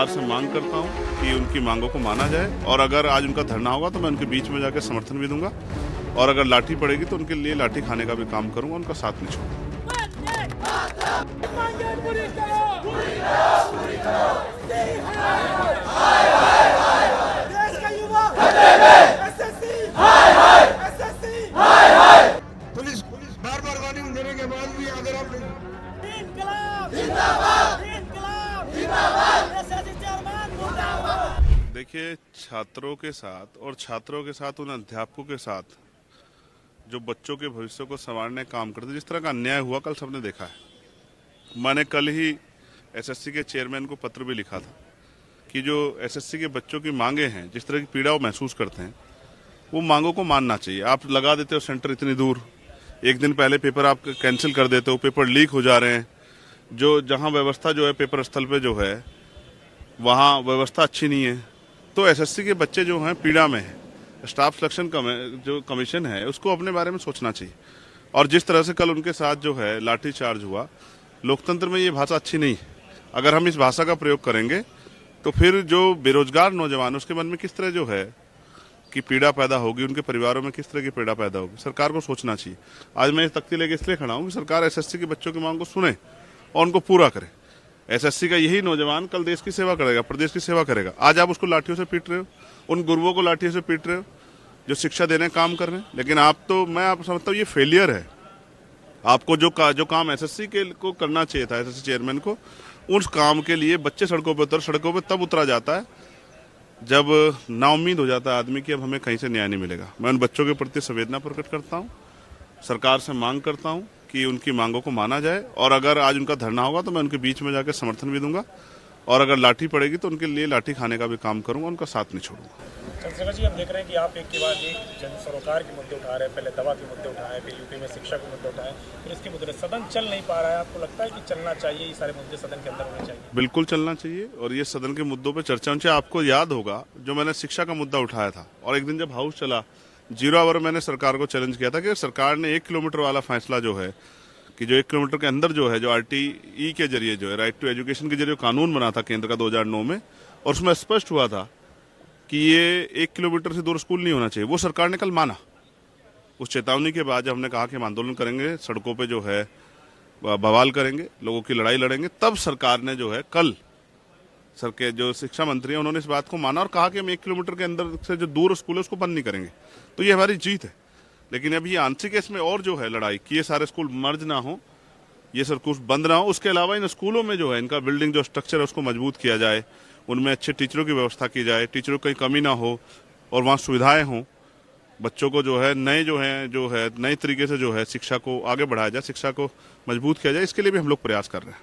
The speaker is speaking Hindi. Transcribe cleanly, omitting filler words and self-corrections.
सरकार से मांग करता हूं कि उनकी मांगों को माना जाए और अगर आज उनका धरना होगा तो मैं उनके बीच में जाकर समर्थन भी दूंगा और अगर लाठी पड़ेगी तो उनके लिए लाठी खाने का भी काम करूंगा, उनका साथ नहीं छोड़ूंगा। पुलिस बार वार्निंग देने के बाद भी अगर आप देखिए, छात्रों के साथ उन अध्यापकों के साथ जो बच्चों के भविष्य को संवारने का काम करते, जिस तरह का अन्याय हुआ कल सबने देखा है। मैंने कल ही एसएससी के चेयरमैन को पत्र भी लिखा था कि जो एसएससी के बच्चों की मांगे हैं, जिस तरह की पीड़ा वो महसूस करते हैं, वो मांगों को मानना चाहिए। आप लगा देते हो सेंटर इतनी दूर, एक दिन पहले पेपर आप कैंसिल कर देते हो, पेपर लीक हो जा रहे हैं, जो जहां व्यवस्था जो है पेपर स्थल पे जो है वहां व्यवस्था अच्छी नहीं है। तो एसएससी के बच्चे जो हैं पीड़ा में है। स्टाफ सिलेक्शन जो कमीशन है उसको अपने बारे में सोचना चाहिए। और जिस तरह से कल उनके साथ जो है लाठी चार्ज हुआ, लोकतंत्र में ये भाषा अच्छी नहीं है। अगर हम इस भाषा का प्रयोग करेंगे तो फिर जो बेरोजगार नौजवान उसके मन में किस तरह जो है कि पीड़ा पैदा होगी, उनके परिवारों में किस तरह की पीड़ा पैदा होगी, सरकार को सोचना चाहिए। आज मैं इस तख्ती लेके इसलिए खड़ा हूँ कि सरकार एसएससी के बच्चों की मांग को सुने और उनको पूरा करे। एसएससी का यही नौजवान कल देश की सेवा करेगा, प्रदेश की सेवा करेगा। आज आप उसको लाठियों से पीट रहे हो, उन गुरुओं को लाठियों से पीट रहे हो जो शिक्षा देने का काम कर रहे हैं। लेकिन मैं आप समझता हूँ ये फेलियर है। आपको जो काम एसएससी के को करना चाहिए था, एसएससी चेयरमैन को, उस काम के लिए बच्चे सड़कों पे तब उतरा जाता है जब नाउम्मीद हो जाता है आदमी कि अब हमें कहीं से न्याय नहीं मिलेगा। मैं उन बच्चों के प्रति संवेदना प्रकट करता हूँ, सरकार से मांग करता हूँ कि उनकी मांगों को माना जाए और अगर आज उनका धरना होगा तो मैं उनके बीच में जाकर समर्थन भी दूंगा और अगर लाठी पड़ेगी तो उनके लिए लाठी खाने का भी काम करूंगा, उनका साथ नहीं छोड़ूंगा। चंद्रशेखर जी, हम देख रहे हैं कि आप एक के बाद एक जन सरोकार के मुद्दे उठा रहे हैं। पहले दवा के मुद्दे उठाए, फिर यूपी में शिक्षा के मुद्दे उठाए, फिर इसके मुद्दे। सदन चल नहीं पा रहा है, आपको लगता है कि चलना चाहिए, ये सारे मुद्दे सदन के अंदर होने चाहिए? बिल्कुल चलना चाहिए और ये सदन के मुद्दों पर चर्चा होनी चाहिए। आपको याद होगा जो मैंने शिक्षा का मुद्दा उठाया था और एक दिन जब हाउस चला 0 आवर मैंने सरकार को चैलेंज किया था कि सरकार ने 1 किलोमीटर वाला फैसला जो है कि जो 1 किलोमीटर के अंदर जो है जो आरटीई के जरिए जो है राइट टू एजुकेशन के जरिए कानून बना था केंद्र का 2009 में, और उसमें स्पष्ट हुआ था कि ये 1 किलोमीटर से दूर स्कूल नहीं होना चाहिए, वो सरकार ने कल माना। उस चेतावनी के बाद जब हमने कहा कि हम आंदोलन करेंगे, सड़कों पे जो है बवाल करेंगे, लोगों की लड़ाई लड़ेंगे, तब सरकार ने जो है कल सर के जो शिक्षा मंत्री हैं उन्होंने इस बात को माना और कहा कि हम 1 किलोमीटर के अंदर से जो दूर स्कूल है उसको बंद नहीं करेंगे। तो ये हमारी जीत है। लेकिन अभी आंशिक इसमें और जो है लड़ाई कि ये सारे स्कूल मर्ज ना हो, ये सर कुछ बंद ना हो। उसके अलावा इन स्कूलों में जो है इनका बिल्डिंग जो स्ट्रक्चर है उसको मजबूत किया जाए, उनमें अच्छे टीचरों की व्यवस्था की जाए, टीचरों की कहीं कमी ना हो और वहाँ सुविधाएं हों। बच्चों को जो है नए तरीके से जो है शिक्षा को आगे बढ़ाया जाए, शिक्षा को मजबूत किया जाए। इसके लिए भी हम लोग प्रयास कर रहे हैं।